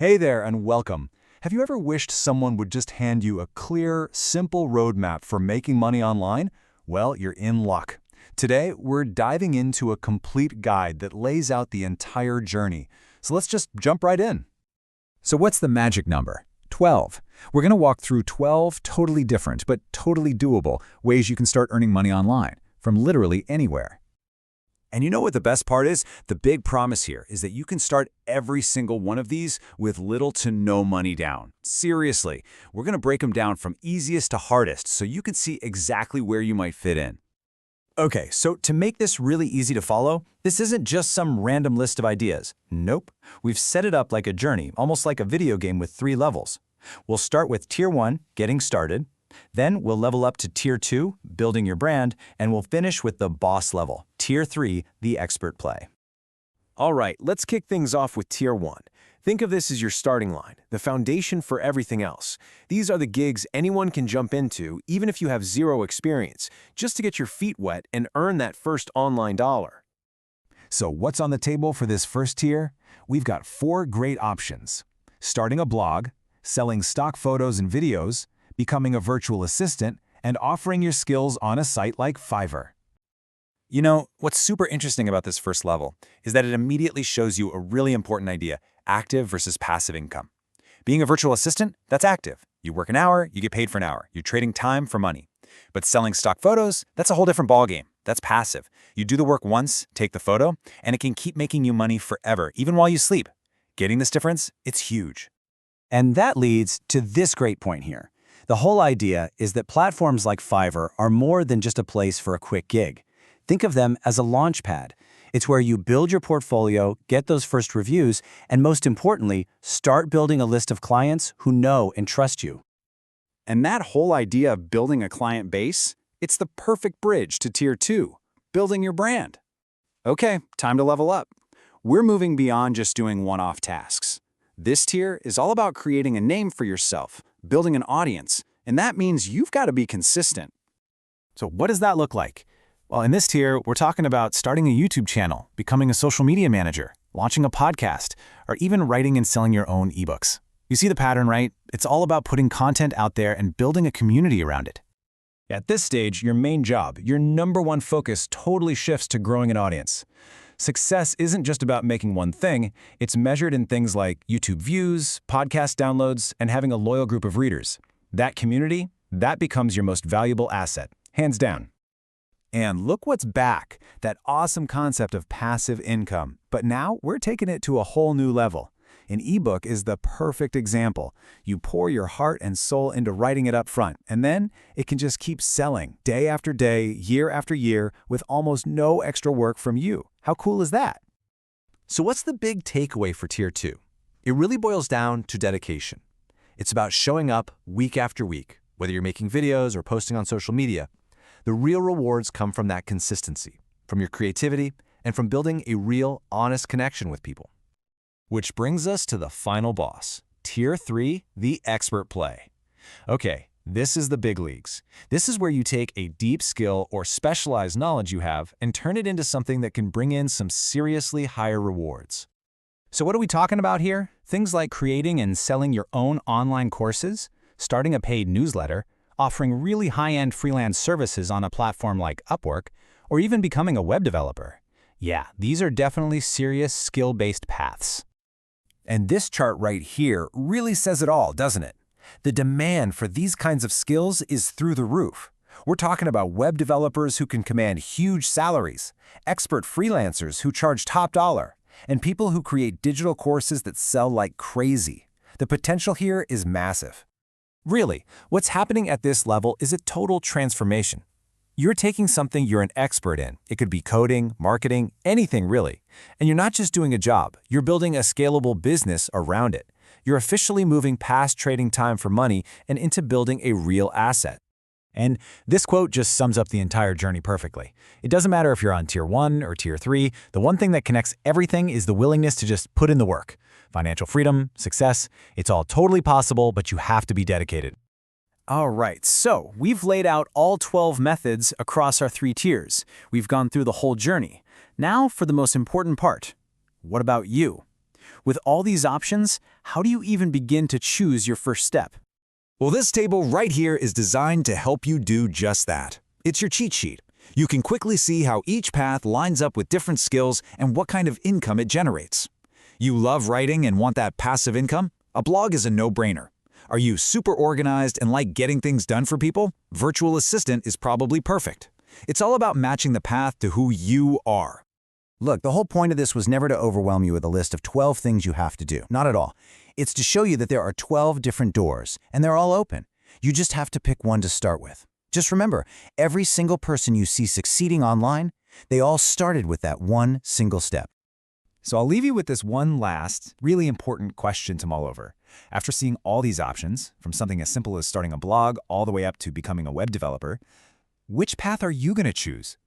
Hey there and welcome. Have you ever wished someone would just hand you a clear, simple roadmap for making money online? Well, you're in luck. Today, we're diving into a complete guide that lays out the entire journey. So let's just jump right in. So what's the magic number? 12. We're going to walk through 12 totally different but totally doable ways you can start earning money online from literally anywhere. And you know what the best part is? The big promise here is that you can start every single one of these with little to no money down. Seriously, we're going to break them down from easiest to hardest so you can see exactly where you might fit in. Okay, so to make this really easy to follow, this isn't just some random list of ideas. Nope. We've set it up like a journey, almost like a video game with 3 levels. We'll start with Tier 1, getting started. Then we'll level up to Tier 2, building your brand, and we'll finish with the boss level, Tier 3, the expert play. All right, let's kick things off with Tier 1. Think of this as your starting line, the foundation for everything else. These are the gigs anyone can jump into, even if you have zero experience, just to get your feet wet and earn that first online dollar. So what's on the table for this first tier? We've got 4 great options: starting a blog, selling stock photos and videos, becoming a virtual assistant, and offering your skills on a site like Fiverr. You know, what's super interesting about this first level is that it immediately shows you a really important idea: active versus passive income. Being a virtual assistant, that's active. You work an hour, you get paid for an hour. You're trading time for money. But selling stock photos, that's a whole different ballgame. That's passive. You do the work once, take the photo, and it can keep making you money forever, even while you sleep. Getting this difference? It's huge. And that leads to this great point here. The whole idea is that platforms like Fiverr are more than just a place for a quick gig. Think of them as a launch pad. It's where you build your portfolio, get those first reviews, and most importantly, start building a list of clients who know and trust you. And that whole idea of building a client base, it's the perfect bridge to Tier 2, building your brand. Okay, time to level up. We're moving beyond just doing one-off tasks. This tier is all about creating a name for yourself, building an audience, and that means you've got to be consistent. So what does that look like? Well, in this tier, we're talking about starting a YouTube channel, becoming a social media manager, launching a podcast, or even writing and selling your own ebooks. You see the pattern, right? It's all about putting content out there and building a community around it. At this stage, your main job, your #1 focus totally shifts to growing an audience. Success isn't just about making one thing, it's measured in things like YouTube views, podcast downloads, and having a loyal group of readers. That community, that becomes your most valuable asset, hands down. And look what's back, that awesome concept of passive income. But now we're taking it to a whole new level. An ebook is the perfect example. You pour your heart and soul into writing it up front, and then it can just keep selling day after day, year after year, with almost no extra work from you. How cool is that? So what's the big takeaway for Tier 2? It really boils down to dedication. It's about showing up week after week, whether you're making videos or posting on social media. The real rewards come from that consistency, from your creativity, and from building a real, honest connection with people. Which brings us to the final boss, Tier 3, the expert play. Okay, this is the big leagues. This is where you take a deep skill or specialized knowledge you have and turn it into something that can bring in some seriously higher rewards. So what are we talking about here? Things like creating and selling your own online courses, starting a paid newsletter, offering really high-end freelance services on a platform like Upwork, or even becoming a web developer. Yeah, these are definitely serious skill-based paths. And this chart right here really says it all, doesn't it? The demand for these kinds of skills is through the roof. We're talking about web developers who can command huge salaries, expert freelancers who charge top dollar, and people who create digital courses that sell like crazy. The potential here is massive. Really, what's happening at this level is a total transformation. You're taking something you're an expert in. It could be coding, marketing, anything really. And you're not just doing a job, you're building a scalable business around it. You're officially moving past trading time for money and into building a real asset. And this quote just sums up the entire journey perfectly. It doesn't matter if you're on Tier 1 or Tier 3, the one thing that connects everything is the willingness to just put in the work. Financial freedom, success, it's all totally possible, but you have to be dedicated. All right, so we've laid out all 12 methods across our 3 tiers. We've gone through the whole journey. Now for the most important part. What about you? With all these options, how do you even begin to choose your first step? Well, this table right here is designed to help you do just that. It's your cheat sheet. You can quickly see how each path lines up with different skills and what kind of income it generates. You love writing and want that passive income? A blog is a no-brainer. Are you super organized and like getting things done for people? Virtual assistant is probably perfect. It's all about matching the path to who you are. Look, the whole point of this was never to overwhelm you with a list of 12 things you have to do. Not at all. It's to show you that there are 12 different doors, and they're all open. You just have to pick one to start with. Just remember, every single person you see succeeding online, they all started with that one single step. So I'll leave you with this one last, really important question to mull over. After seeing all these options, from something as simple as starting a blog all the way up to becoming a web developer, which path are you going to choose?